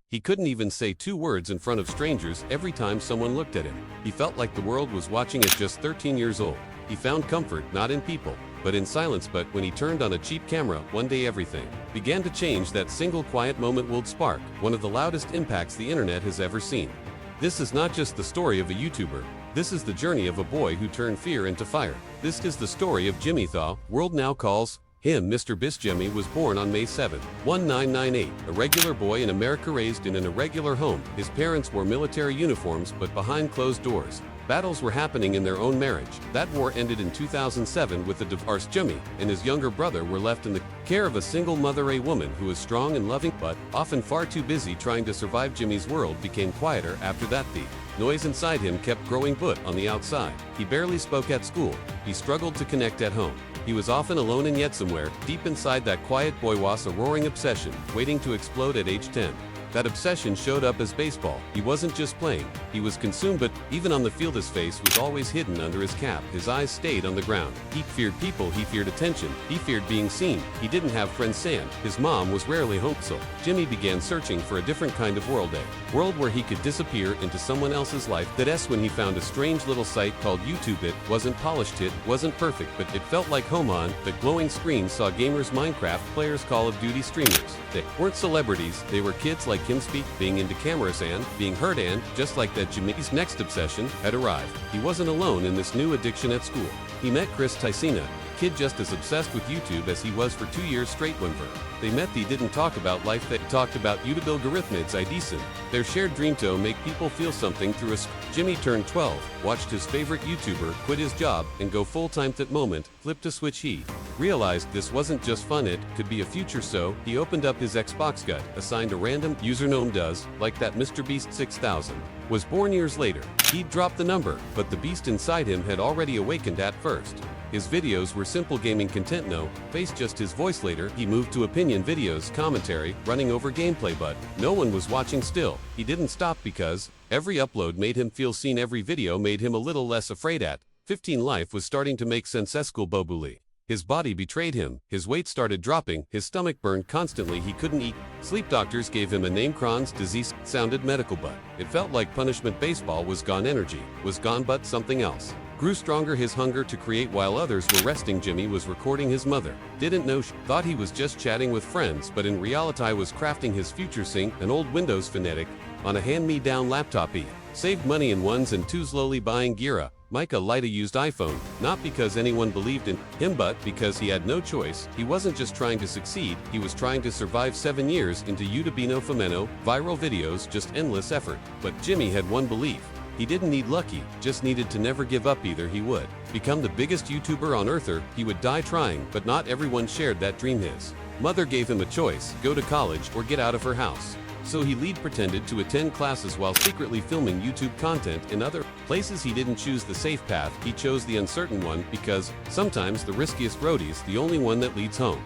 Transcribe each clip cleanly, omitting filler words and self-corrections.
He couldn't even say 2 words in front of strangers every time someone looked at him. He felt like the world was watching at just 13 years old. He found comfort not in people, but in silence. But when he turned on a cheap camera, one day everything began to change. That single quiet moment would spark one of the loudest impacts the internet has ever seen. This is not just the story of a YouTuber. This is the journey of a boy who turned fear into fire. This is the story of Jimmy Thaw. World now calls him MrBeast. Jimmy was born on May 7, 1998, a regular boy in America raised in an irregular home. His parents wore military uniforms, but behind closed doors, battles were happening in their own marriage. That war ended in 2007 with the divorce. Jimmy and his younger brother were left in the care of a single mother, a woman who was strong and loving, but often far too busy trying to survive. Jimmy's world became quieter after that. The noise inside him kept growing, but on the outside, he barely spoke at school. He struggled to connect at home. He was often alone, and yet somewhere deep inside that quiet boy was a roaring obsession waiting to explode at age 10. That obsession showed up as baseball. He wasn't just playing, he was consumed. But even on the field, his face was always hidden under his cap. His eyes stayed on the ground. He feared people, he feared attention, he feared being seen. He didn't have friends. Sand. His mom was rarely home. So Jimmy began searching for a different kind of world, a world where he could disappear into someone else's life. That's when he found a strange little site called YouTube. It wasn't polished, it wasn't perfect, but it felt like home. On the glowing screen saw gamers, Minecraft players, Call of Duty streamers. They weren't celebrities, they were kids like him, being into cameras and being heard. And just like that, Jimmy's next obsession had arrived. He wasn't alone in this new addiction at school. He met Chris Ticina, a kid just as obsessed with YouTube as he was for 2 years straight. Whenever they met, they didn't talk about life, they talked about YouTube algorithms. Ideason. Their shared dream to make people feel something through a screen. Jimmy turned 12, watched his favorite YouTuber quit his job and go full-time. That moment flipped a switch. He realized this wasn't just fun, it could be a future. So he opened up his Xbox, got assigned a random username. Like that, MrBeast 6000 was born years later. He'd dropped the number, but the beast inside him had already awakened. At first, his videos were simple gaming content, no face, just his voice. Later, he moved to opinion videos, commentary, running over gameplay, but no one was watching. Still, he didn't stop because every upload made him feel seen. Every video made him a little less afraid. At 15, life was starting to make sense. Bobuli. His body betrayed him, his weight started dropping, his stomach burned constantly, he couldn't eat. Sleep doctors gave him a name, Crohn's disease. Sounded medical, but it felt like punishment. Baseball was gone, energy was gone, but something else grew stronger, his hunger to create. While others were resting, Jimmy was recording. His mother didn't know. She thought he was just chatting with friends, but in reality was crafting his future. Sing, an old Windows fanatic, on a hand-me-down laptop. He saved money in ones and twos, slowly buying gear. Micah light a used iPhone, not because anyone believed in him, but because he had no choice. He wasn't just trying to succeed, he was trying to survive. 7 years into YouTube Fenomeno, viral videos, just endless effort. But Jimmy had one belief. He didn't need lucky, just needed to never give up. Either he would become the biggest YouTuber on earth, or he would die trying. But not everyone shared that dream. His mother gave him a choice: go to college or get out of her house. So he pretended to attend classes while secretly filming YouTube content in other places. He didn't choose the safe path, he chose the uncertain one, because sometimes the riskiest road is the only one that leads home.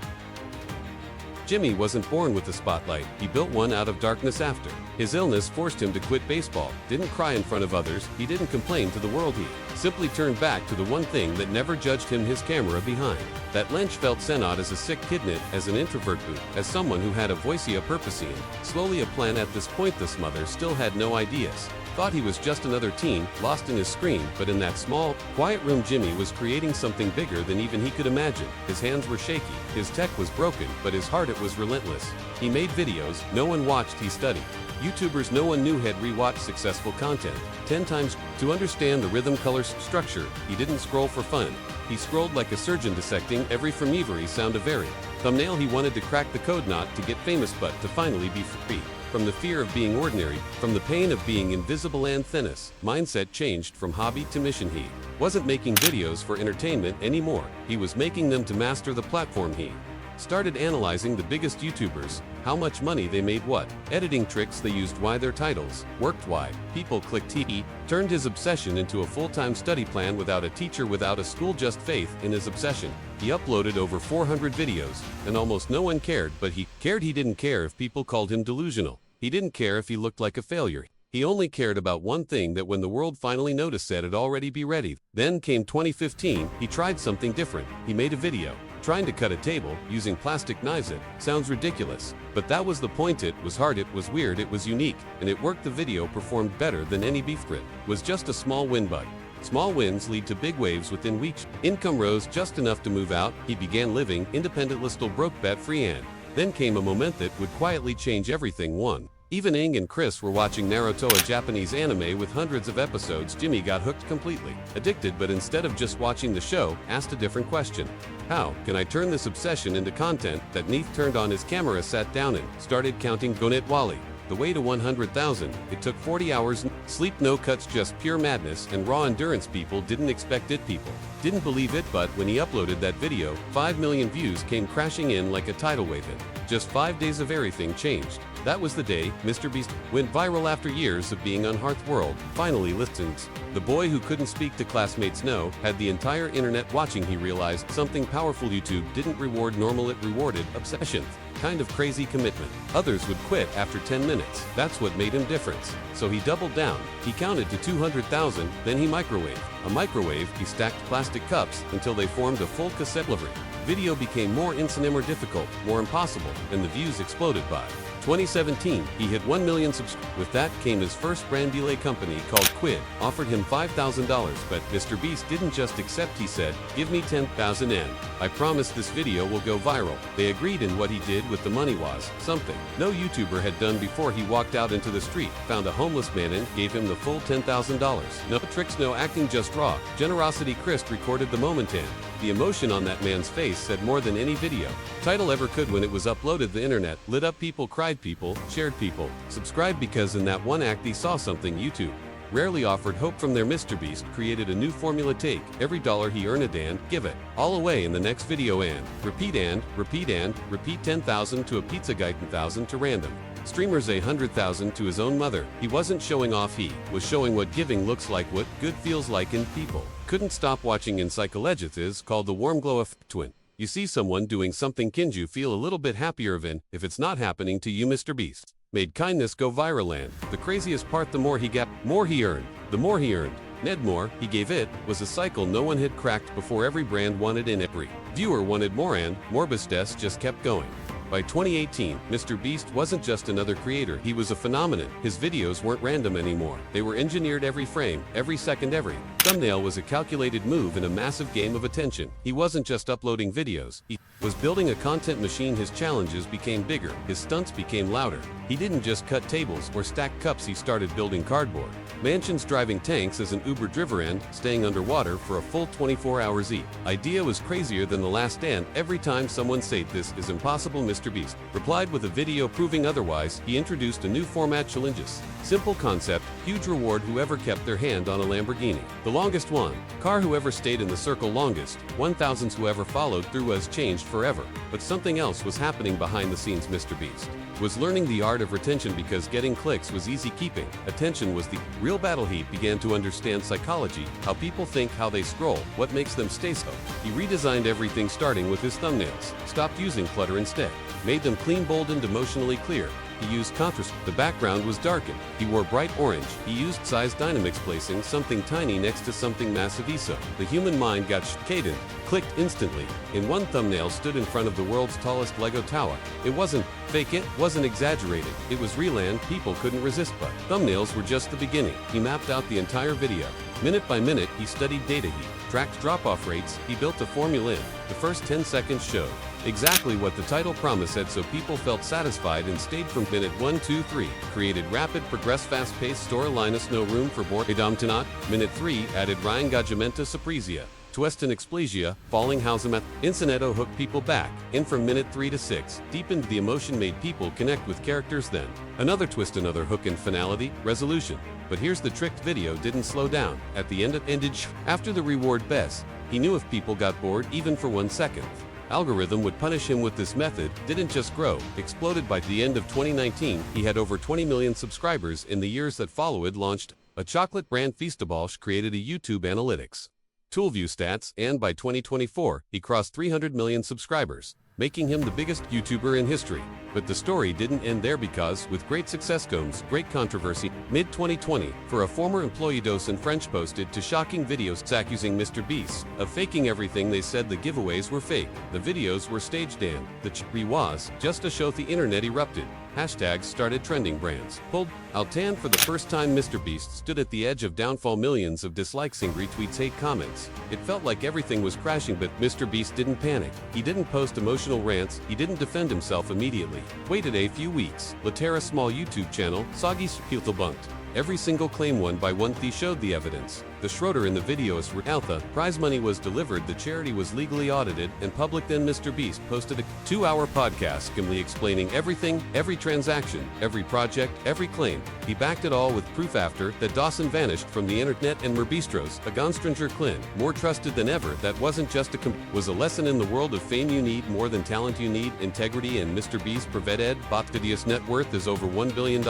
Jimmy wasn't born with the spotlight, he built one out of darkness. After his illness forced him to quit baseball, didn't cry in front of others, he didn't complain to the world, he simply turned back to the one thing that never judged him: his camera. Behind that lens felt not as a sick kidney, as an introvert, as someone who had a voice, a purpose, and slowly a plan. At this point, this mother still had no ideas. Thought he was just another teen, lost in his screen. But in that small, quiet room, Jimmy was creating something bigger than even he could imagine. His hands were shaky, his tech was broken, but his heart, it was relentless. He made videos no one watched, he studied YouTubers no one knew had rewatched successful content 10 times to understand the rhythm, color, structure. He didn't scroll for fun, he scrolled like a surgeon, dissecting every from every sound of every thumbnail. He wanted to crack the code, not to get famous, but to finally be free from the fear of being ordinary, from the pain of being invisible. And Thinnis mindset changed from hobby to mission. He wasn't making videos for entertainment anymore, he was making them to master the platform. He started analyzing the biggest YouTubers, how much money they made, what editing tricks they used, why their titles worked, why people clicked. He turned his obsession into a full-time study plan, without a teacher, without a school, just faith in his obsession. He uploaded over 400 videos, and almost no one cared, but he cared. He didn't care if people called him delusional. He didn't care if he looked like a failure. He only cared about one thing: that when the world finally noticed, it'd already be ready. Then came 2015, he tried something different. He made a video Trying to cut a table using plastic knives, it sounds ridiculous. But that was the point. It was hard, it was weird, it was unique, and it worked. The video performed better than any beef grit. Was just a small win, but small wins lead to big waves within weeks. Income rose just enough to move out. He began living independent, little broke, bat free, and then came a moment that would quietly change everything. One evening and Chris were watching Naruto, a Japanese anime with hundreds of episodes. Jimmy got hooked, completely addicted, but instead of just watching the show, asked a different question. How can I turn this obsession into content? That Neith turned on his camera, sat down and started counting Gonet Wally. The way to 100,000. It took 40 hours, sleep, no cuts, just pure madness and raw endurance. People didn't expect it, people didn't believe it, but when he uploaded that video, 5 million views came crashing in like a tidal wave. In just 5 days of everything changed. That was the day MrBeast went viral after years of being on Hearth World. Finally listens. The boy who couldn't speak to classmates no had the entire internet watching. He realized something powerful. YouTube didn't reward normal, it rewarded obsession. Kind of crazy commitment. Others would quit after 10 minutes. That's what made him different. So he doubled down. He counted to 200,000, then he microwaved. A microwave, he stacked plastic cups until they formed a full cassette delivery. Video became more instant, more difficult, more impossible, and the views exploded. By 2017, he hit 1 million subscribers. With that came his first brand delay company called Quid, offered him $5,000, but MrBeast didn't just accept. He said, "Give me 10,000 and I promise this video will go viral." They agreed, and what he did with the money was something no YouTuber had done before. He walked out into the street, found a homeless man and gave him the full $10,000. No tricks, no acting, just raw generosity. Chris recorded the moment, and the emotion on that man's face said more than any video title ever could. When it was uploaded, the internet lit up. People cried, people shared, people subscribed, because in that one act they saw something YouTube rarely offered: hope. From there, MrBeast created a new formula: take every dollar he earned and give it all away in the next video, and repeat and repeat and repeat. 10,000 to a pizza guy, 10,000 to random streamers, 100,000 to his own mother. He wasn't showing off, he was showing what giving looks like, what good feels like, and people couldn't stop watching. In psychology, it is called the warm glow effect. Twin. You see someone doing something kind, you feel a little bit happier even if it's not happening to you. MrBeast made kindness go viral, and the craziest part, the more he got, more he earned. The more he earned, Ned more he gave. It was a cycle no one had cracked before. Every brand wanted in, every viewer wanted more, and MrBeast's just kept going. By 2018, MrBeast wasn't just another creator, he was a phenomenon. His videos weren't random anymore. They were engineered. Every frame, every second, every thumbnail was a calculated move in a massive game of attention. He wasn't just uploading videos, he was building a content machine. His challenges became bigger, his stunts became louder. He didn't just cut tables or stack cups, he started building cardboard mansions, driving tanks as an Uber driver, and staying underwater for a full 24 hours. Each idea was crazier than the last stand. Every time someone said this is impossible, MrBeast replied with a video proving otherwise. He introduced a new format: challenges. Simple concept, huge reward: whoever kept their hand on a Lamborghini, the longest one car, whoever stayed in the circle longest, 1,000s, whoever followed through was changed forever. But something else was happening behind the scenes. MrBeast was learning the art of retention, because getting clicks was easy, keeping attention was the real battle. He began to understand psychology, how people think, how they scroll, what makes them stay. So he redesigned everything, starting with his thumbnails, stopped using clutter, instead made them clean, bold, and emotionally clear. He used contrast. The background was darkened. He wore bright orange. He used size dynamics, placing something tiny next to something massive. So the human mind got cadent, clicked instantly. In one thumbnail stood in front of the world's tallest Lego tower. It wasn't fake, it wasn't exaggerated, it was real, and people couldn't resist. But thumbnails were just the beginning. He mapped out the entire video. Minute by minute, he studied data, he tracked drop-off rates, he built a formula. In the first 10 seconds showed exactly what the title promise said, so people felt satisfied and stayed. From minute 1, 2, 3, created rapid progress, fast-paced storyline, no room for more. Edamtanat. Minute 3, added Reingagementa Surpresia. Twist and Explesia, Falling Housemet, Incinetto hooked people back. In from minute 3 to 6, deepened the emotion, made people connect with characters. Then another twist, another hook, and finality, resolution. But here's the trick: video didn't slow down. At the end, it ended after the reward best. He knew if people got bored, even for 1 second, algorithm would punish him. With this method, didn't just grow, exploded. By the end of 2019, he had over 20 million subscribers. In the years that followed, launched a chocolate brand, Feastables, created a YouTube analytics tool, view stats, and by 2024, he crossed 300 million subscribers, making him the biggest YouTuber in history. But the story didn't end there because, with great success comes great controversy. Mid-2020, for a former employee docent French posted to shocking videos accusing MrBeast of faking everything. They said the giveaways were fake, the videos were staged, and the cherry was just a show. The internet erupted. Hashtags started trending. Brands pulled Altan. For the first time, MrBeast stood at the edge of downfall. Millions of dislikes, angry tweets, hate comments. It felt like everything was crashing, but MrBeast didn't panic. He didn't post emotional rants. He didn't defend himself immediately. Waited a few weeks. Latera small YouTube channel, Soggy debunked every single claim one by one. They showed the evidence. The Schroeder in the video is Alpha. Prize money was delivered. The charity was legally audited and public. Then MrBeast posted a 2-hour podcast calmly explaining everything, every transaction, every project, every claim. He backed it all with proof. After that, Dawson vanished from the internet and MrBeast's Agon Stranger Clint, more trusted than ever. That wasn't just was a lesson in the world of fame. You need more than talent, you need integrity. And MrBeast Preveded Botvidius net worth is over $1 billion.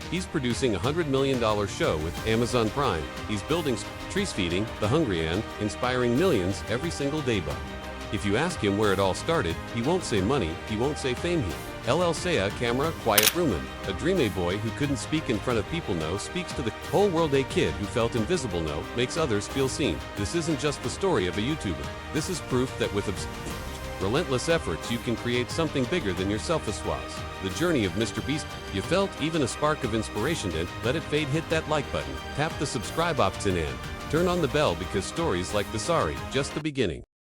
He's producing $100 million show with Amazon Prime. He's building trees, feeding the hungry, and inspiring millions every single day. But if you ask him where it all started, he won't say money, he won't say fame. He LL say a camera, quiet room, a dream. A boy who couldn't speak in front of people no speaks to the whole world. A kid who felt invisible no makes others feel seen. This isn't just the story of a YouTuber. This is proof that with relentless efforts you can create something bigger than yourself. This was the journey of MrBeast. You felt even a spark of inspiration? Didn't let it fade. Hit that like button, tap the subscribe option, and turn on the bell, because stories like this are just the beginning.